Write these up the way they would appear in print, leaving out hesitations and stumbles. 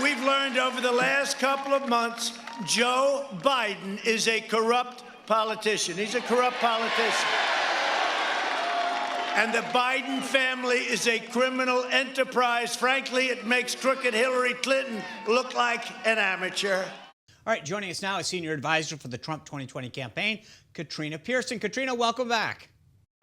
We've learned over the last couple of months, Joe Biden is a corrupt politician. He's a corrupt politician. And the Biden family is a criminal enterprise. Frankly, it makes crooked Hillary Clinton look like an amateur. All right, joining us now is senior advisor for the Trump 2020 campaign, Katrina Pierson. Katrina, welcome back.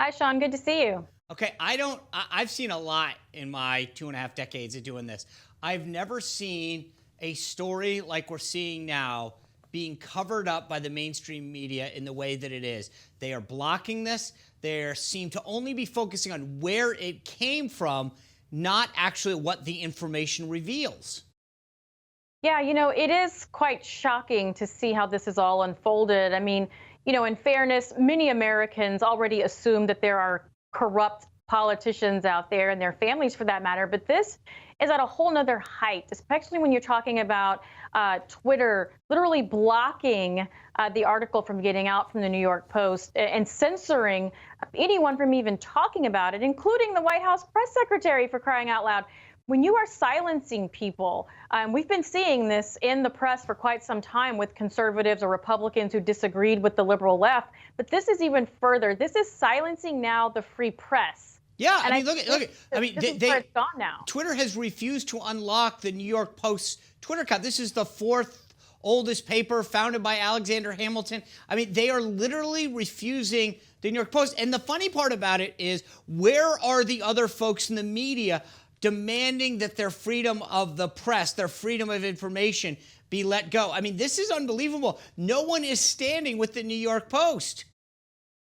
Hi, Sean. Good to see you. Okay, I've seen a lot in my 2.5 decades of doing this. I've never seen a story like we're seeing now being covered up by the mainstream media in the way that it is. They are blocking this. They seem to only be focusing on where it came from, not actually what the information reveals. Yeah, it is quite shocking to see how this is all unfolded. I mean, in fairness, many Americans already assume that there are corrupt politicians out there and their families for that matter. But this is at a whole nother height, especially when you're talking about Twitter literally blocking the article from getting out from the New York Post and censoring anyone from even talking about it, including the White House press secretary, for crying out loud. When you are silencing people, we've been seeing this in the press for quite some time with conservatives or Republicans who disagreed with the liberal left, but this is even further. This is silencing now the free press. Yeah, and I mean, look at. I mean, this is where it's gone now. Twitter has refused to unlock the New York Post's Twitter account. This is the fourth oldest paper founded by Alexander Hamilton. I mean, they are literally refusing the New York Post. And the funny part about it is, where are the other folks in the media demanding that their freedom of the press, their freedom of information be let go? I mean, this is unbelievable. No one is standing with the New York Post.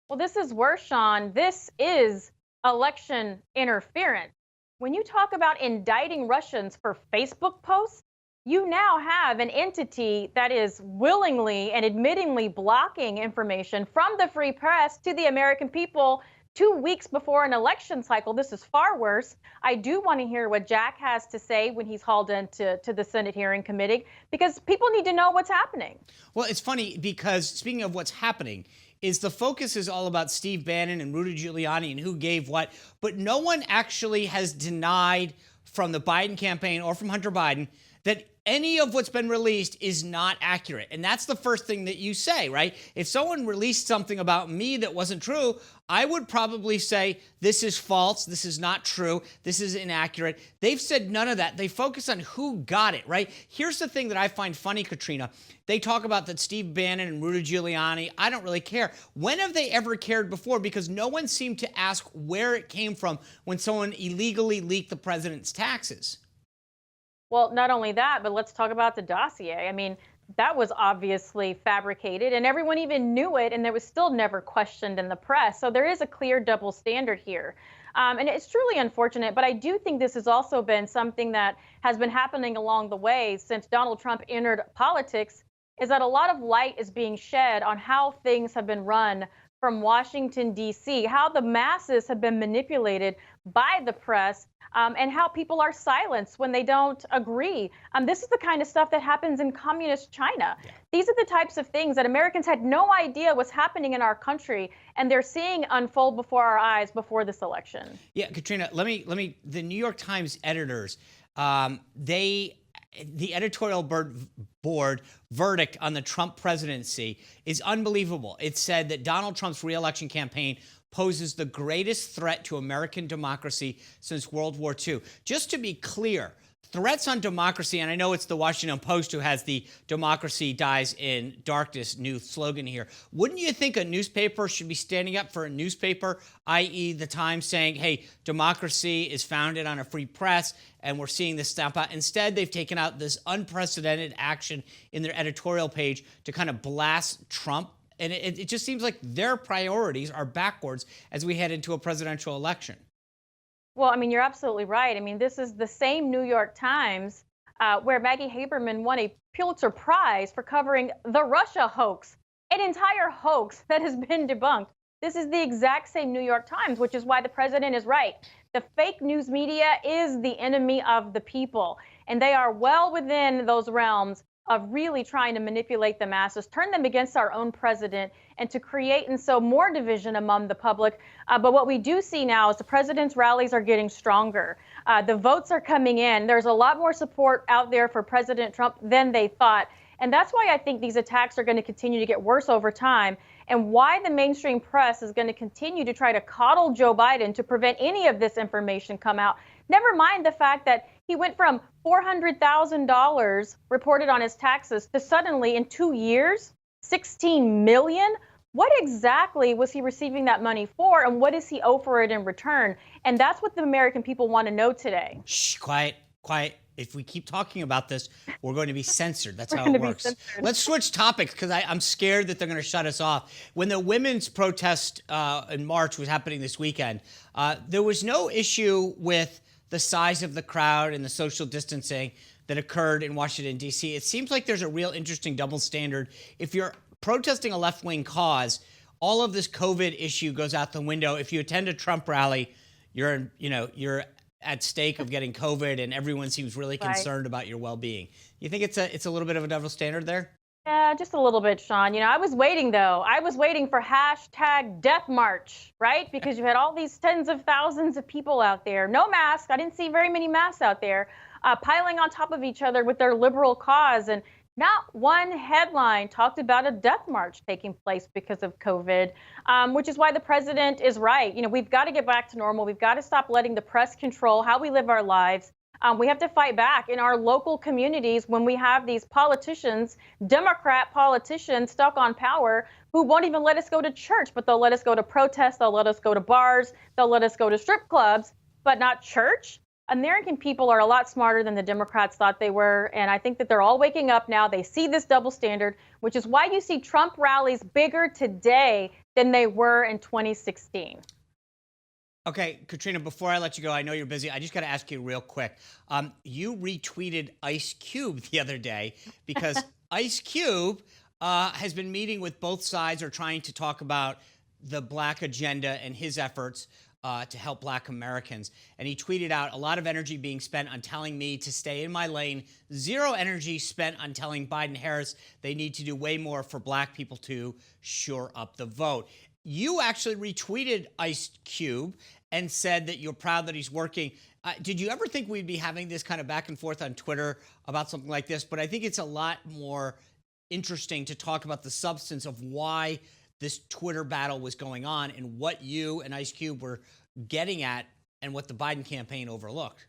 Well, this is worse, Sean. This is election interference. When you talk about indicting Russians for Facebook posts, you now have an entity that is willingly and admittingly blocking information from the free press to the American people 2 weeks before an election cycle. This is far worse. I do want to hear what Jack has to say when he's hauled into the Senate hearing committee, because people need to know what's happening. Well, it's funny because speaking of what's happening, is the focus is all about Steve Bannon and Rudy Giuliani and who gave what, but no one actually has denied from the Biden campaign or from Hunter Biden that any of what's been released is not accurate. And that's the first thing that you say, right? If someone released something about me that wasn't true, I would probably say, this is false, this is not true, this is inaccurate. They've said none of that. They focus on who got it, right? Here's the thing that I find funny, Katrina. They talk about that Steve Bannon and Rudy Giuliani. I don't really care. When have they ever cared before? Because no one seemed to ask where it came from when someone illegally leaked the president's taxes. Well, not only that, but let's talk about the dossier. I mean, that was obviously fabricated and everyone even knew it, and it was still never questioned in the press. So there is a clear double standard here. And it's truly unfortunate, but I do think this has also been something that has been happening along the way since Donald Trump entered politics, is that a lot of light is being shed on how things have been run from Washington, D.C., how the masses have been manipulated by the press, and how people are silenced when they don't agree. This is the kind of stuff that happens in communist China. Yeah. These are the types of things that Americans had no idea was happening in our country, and they're seeing unfold before our eyes before this election. Yeah, Katrina, the New York Times editors, the editorial board verdict on the Trump presidency is unbelievable. It said that Donald Trump's re-election campaign poses the greatest threat to American democracy since World War II. Just to be clear, threats on democracy, and I know it's the Washington Post who has the "Democracy Dies in Darkness" new slogan here. Wouldn't you think a newspaper should be standing up for a newspaper, i.e. the Times, saying, hey, democracy is founded on a free press, and we're seeing this stamp out? Instead, they've taken out this unprecedented action in their editorial page to kind of blast Trump. And it just seems like their priorities are backwards as we head into a presidential election. Well, I mean, you're absolutely right. I mean, this is the same New York Times where Maggie Haberman won a Pulitzer Prize for covering the Russia hoax, an entire hoax that has been debunked. This is the exact same New York Times, which is why the president is right. The fake news media is the enemy of the people, and they are well within those realms of really trying to manipulate the masses, turn them against our own president, and to create and sow more division among the public. But what we do see now is the president's rallies are getting stronger. The votes are coming in. There's a lot more support out there for President Trump than they thought. And that's why I think these attacks are going to continue to get worse over time, and why the mainstream press is going to continue to try to coddle Joe Biden to prevent any of this information come out. Never mind the fact that he went from $400,000 reported on his taxes to suddenly in 2 years, $16 million. What exactly was he receiving that money for, and what does he owe for it in return? And that's what the American people want to know today. Shh, quiet, quiet. If we keep talking about this, we're going to be censored. That's how it works. Let's switch topics, because I'm scared that they're going to shut us off. When the women's protest in March was happening this weekend, there was no issue with the size of the crowd and the social distancing that occurred in Washington, D.C. It seems like there's a real interesting double standard. If you're protesting a left-wing cause, all of this COVID issue goes out the window. If you attend a Trump rally, you're at stake of getting COVID, and everyone seems really concerned about your well-being. You think it's a little bit of a double standard there? Yeah, just a little bit, Sean. I was waiting, though. I was waiting for hashtag death march, right? Because you had all these tens of thousands of people out there. No mask. I didn't see very many masks out there, piling on top of each other with their liberal cause. And not one headline talked about a death march taking place because of COVID, which is why the president is right. We've got to get back to normal. We've got to stop letting the press control how we live our lives. We have to fight back in our local communities when we have these politicians, Democrat politicians stuck on power, who won't even let us go to church, but they'll let us go to protests. They'll let us go to bars. They'll let us go to strip clubs, but not church. American people are a lot smarter than the Democrats thought they were, and I think that they're all waking up now. They see this double standard, which is why you see Trump rallies bigger today than they were in 2016. Okay, Katrina, before I let you go, I know you're busy. I just got to ask you real quick. You retweeted Ice Cube the other day because Ice Cube has been meeting with both sides, or trying to talk about the Black agenda and his efforts to help Black Americans. And he tweeted out, a lot of energy being spent on telling me to stay in my lane, zero energy spent on telling Biden Harris they need to do way more for Black people to shore up the vote. You actually retweeted Ice Cube and said that you're proud that he's working. Did you ever think we'd be having this kind of back and forth on Twitter about something like this? But I think it's a lot more interesting to talk about the substance of why this Twitter battle was going on and what you and Ice Cube were getting at and what the Biden campaign overlooked.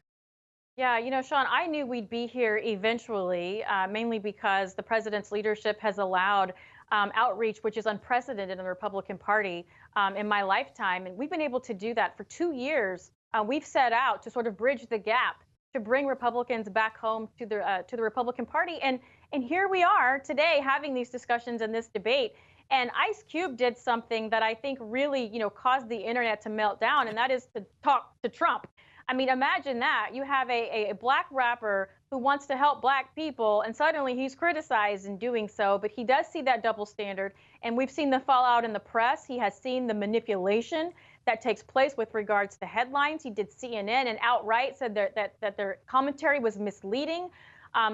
Yeah, Sean, I knew we'd be here eventually, mainly because the president's leadership has allowed outreach, which is unprecedented in the Republican Party in my lifetime. And we've been able to do that for 2 years. We've set out to sort of bridge the gap to bring Republicans back home to the Republican Party. And here we are today having these discussions and this debate. And Ice Cube did something that I think really, caused the internet to melt down, and that is to talk to Trump. I mean, imagine that. You have a Black rapper who wants to help Black people, and suddenly he's criticized in doing so. But he does see that double standard, and we've seen the fallout in the press. He has seen the manipulation that takes place with regards to headlines. He did CNN and outright said that their commentary was misleading.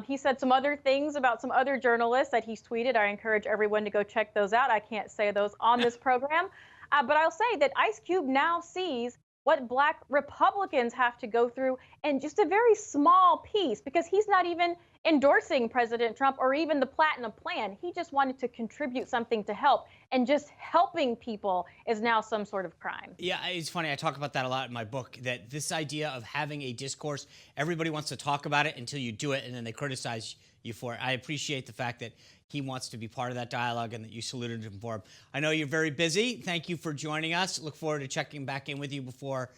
He said some other things about some other journalists that he's tweeted. I encourage everyone to go check those out. I can't say those on this program. But I'll say that Ice Cube now sees what Black Republicans have to go through, and just a very small piece, because he's not even endorsing President Trump or even the Platinum Plan. He just wanted to contribute something to help, and just helping people is now some sort of crime. Yeah, it's funny. I talk about that a lot in my book, that this idea of having a discourse, everybody wants to talk about it until you do it, and then they criticize you for it. I appreciate the fact that he wants to be part of that dialogue and that you saluted him for him. I know you're very busy. Thank you for joining us. Look forward to checking back in with you before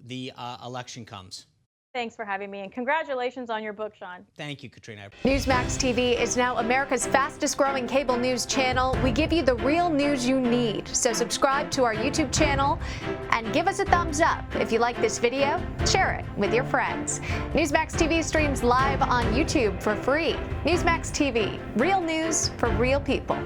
the election comes. Thanks for having me, and congratulations on your book, Sean. Thank you, Katrina. Newsmax TV is now America's fastest growing cable news channel. We give you the real news you need. So subscribe to our YouTube channel and give us a thumbs up. If you like this video, share it with your friends. Newsmax TV streams live on YouTube for free. Newsmax TV, real news for real people.